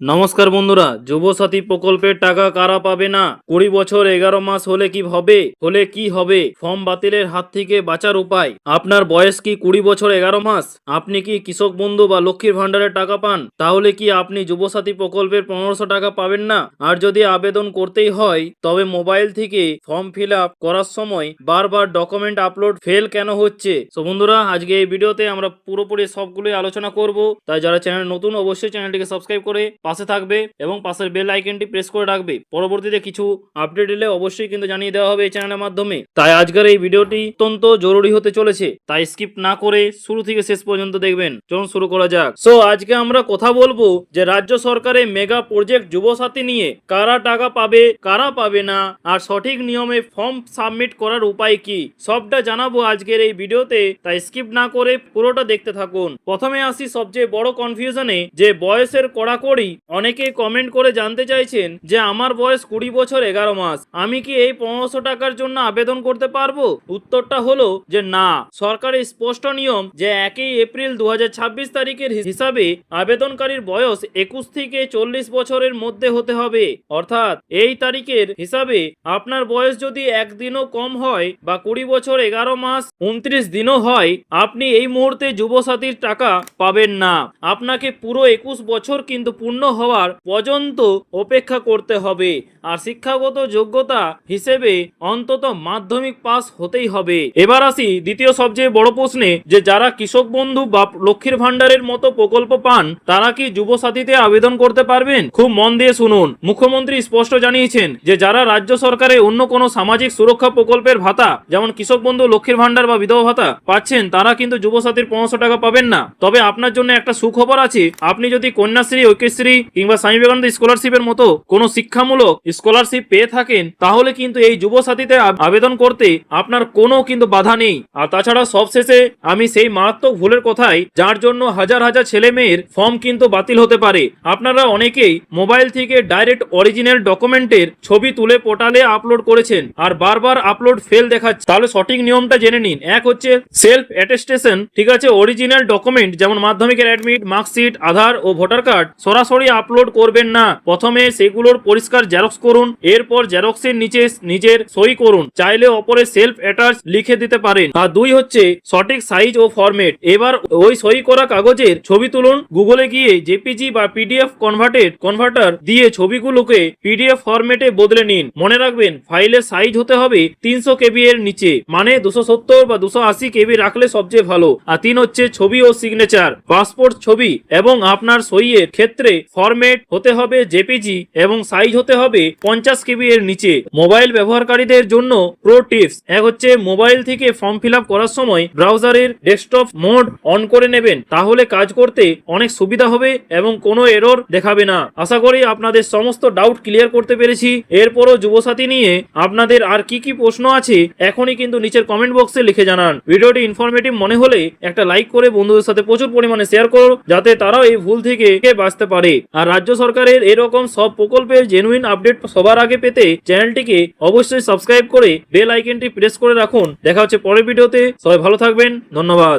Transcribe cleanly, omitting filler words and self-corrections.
নমস্কার বন্ধুরা, যুবসাথী প্রকল্পের টাকা কারা পাবে না? 20 বছর 11 মাস হলে কি হবে? ফর্ম বাতিলের হাত থেকে বাঁচার উপায়। আপনার বয়স কি 20 বছর 11 মাস? আপনি কি কৃষক বন্ধু বা লক্ষ্মীর ভান্ডারের টাকা পান? তাহলে কি আপনি যুবসাথী প্রকল্পের 1500 টাকা পাবেন না? আর যদি আবেদন করতেই হয় তবে মোবাইল থেকে ফর্ম ফিল আপ করার সময় বারবার ডকুমেন্ট আপলোড ফেল কেন হচ্ছে? তো বন্ধুরা, আজকে এই ভিডিওতে আমরা পুরোপুরি সবগুলোই আলোচনা করব। তাই যারা চ্যানেল নতুন অবশ্যই চ্যানেলটিকে সাবস্ক্রাইব করে পাশে থাকবে এবং পাশের বেল আইকনটি প্রেস করে রাখবে। পরবর্তীতে কিছু আপডেট এলে অবশ্যই কিন্তু জানিয়ে দেওয়া হবে এই চ্যানেলের মাধ্যমে। তাই আজকের এই ভিডিওটি অত্যন্ত জরুরি হতে চলেছে, তাই স্কিপ না করে শুরু থেকে শেষ পর্যন্ত দেখবেন। চলুন শুরু করা যাক। সো আজকে আমরা কথা বলবো যে রাজ্য সরকারের মেগা প্রজেক্ট যুবসাথী নিয়ে কারা টাকা পাবে, কারা পাবে না, আর সঠিক নিয়মে ফর্ম সাবমিট করার উপায় কি, সবটা জানাবো আজকের এই ভিডিওতে। তাই স্কিপ না করে পুরোটা দেখতে থাকুন। প্রথমে আসি সবচেয়ে বড় কনফিউশনে, যে বয়সের কড়াকড়ি। অনেকে কমেন্ট করে জানতে চাইছেন যে আমার বয়স 20 বছর 11 মাস, আমি কি এই 1500 টাকার জন্য আবেদন করতে পারবো? উত্তরটা হলো যে না। সরকারের স্পষ্ট নিয়ম যে 1 এপ্রিল 2026 তারিখের হিসাবে আবেদনকারীর বয়স 21 থেকে 40 বছরের মধ্যে হতে হবে। অর্থাৎ এই তারিখের হিসাবে আপনার বয়স যদি একদিনও কম হয় বা 20 বছর 11 মাস 29 দিনও হয়, আপনি এই মুহূর্তে যুবসাথীর টাকা পাবেন না। আপনাকে পুরো 21 বছর কিন্তু পূর্ণ হওয়ার পর্যন্ত অপেক্ষা করতে হবে। আর শিক্ষাগত যোগ্যতা হিসেবে অন্তত মাধ্যমিক পাস হতেই হবে। এবার আসি দ্বিতীয় সবচেয়ে বড় প্রশ্নে, যে যারা কৃষক বন্ধু বা লক্ষ্মীর ভান্ডারের মতো প্রকল্প পান তারা কি যুবসাথীতে আবেদন করতে পারবেন? খুব মন দিয়ে শুনুন। মুখ্যমন্ত্রী স্পষ্ট জানিয়েছেন যে যারা রাজ্য সরকারের অন্য কোনো সামাজিক সুরক্ষা প্রকল্পের ভাতা, যেমন কৃষক বন্ধু, লক্ষ্মীর ভান্ডার বা বিধবা ভাতা পাচ্ছেন, তারা কিন্তু যুবসাথীর 1500 টাকা পাবেন না। তবে আপনার জন্য একটা সুখবর আছে। আপনি যদি কন্যাশ্রী, ঐক্যশ্রী কিংবা স্বামী বিবেকানন্দ স্কলারশিপের মতো কোনো শিক্ষামূলক স্কলারশিপ পেয়ে থাকেন, তাহলে কিন্তু এই যুবসাথীতে আবেদন করতে আপনার কোনো কিন্তু বাধা নেই। আর তাছাড়া সবশেষে আমি সেই মারাত্মক ভুলের কথাই, যার জন্য হাজার হাজার ছেলে মেয়ের ফর্ম কিন্তু বাতিল হতে পারে। আপনারা অনেকেই মোবাইল থেকে ডাইরেক্ট অরিজিনাল ডকুমেন্টের ছবি তুলে পোর্টালে আপলোড করেছেন আর বারবার আপলোড ফেল দেখাচ্ছে। তাহলে সঠিক নিয়মটা জেনে নিন। এক হচ্ছে সেলফ অ্যাটেস্টেশন। ঠিক আছে, অরিজিনাল ডকুমেন্ট যেমন মাধ্যমিকের অ্যাডমিট, মার্কশিট, আধার ও ভোটার কার্ড সরাসরি আপলোড করবেন না। প্রথমে সেগুলোর পরিষ্কার জেরক্স করুন, এরপর জেরক্সের নিচে নিজের সই করুন। চাইলে ওপরে সেলফ অ্যাটাচ লিখে দিতে পারেন। আর দুই হচ্ছে সঠিক সাইজ ও ফরম্যাট। এবার ওই সই করা কাগজের ছবি তুলুন। গুগলে গিয়ে জেপিজি বা পিডিএফ কনভার্টার দিয়ে ছবিগুলোকে পিডিএফ ফরম্যাটে বদলে নিন। মনে রাখবেন, ফাইলের সাইজ হতে হবে 300 কেবি এর নিচে, মানে 270 বা 280 কেবি রাখলে সবচেয়ে ভালো। আর তিন হচ্ছে ছবি ও সিগনেচার। পাসপোর্ট ছবি এবং আপনার সইয়ের ক্ষেত্রে ফরম্যাট হতে হবে জেপিজি এবং সাইজ হতে হবে 50 কেবি এর নিচে। মোবাইল ব্যবহারকারীদের জন্য প্রো টিপস। এক হচ্ছে মোবাইল থেকে ফর্ম ফিল আপ করার সময় ব্রাউজারের ডেস্কটপ মোড অন করে নেবেন, তাহলে কাজ করতে অনেক সুবিধা হবে এবং কোনো এরর দেখাবে না। আশা করি আপনাদের সমস্ত ডাউট ক্লিয়ার করতে পেরেছি। এরপরও যুবসাথী নিয়ে আপনাদের আর কি কি প্রশ্ন আছে এখনই কিন্তু নিচের কমেন্ট বক্সে লিখে জানান। ভিডিওটি ইনফরমেটিভ মনে হলে একটা লাইক করে বন্ধুদের সাথে প্রচুর পরিমাণে শেয়ার করো, যাতে তারাও এই ভুল থেকে বাঁচতে পারে। আর রাজ্য সরকারের এরকম সব প্রকল্পের জেনুইন আপডেট সবার আগে পেতে চ্যানেলটিকে অবশ্যই সাবস্ক্রাইব করে বেল আইকনটি প্রেস করে রাখুন। দেখা হচ্ছে পরের ভিডিওতে। সবাই ভালো থাকবেন। ধন্যবাদ।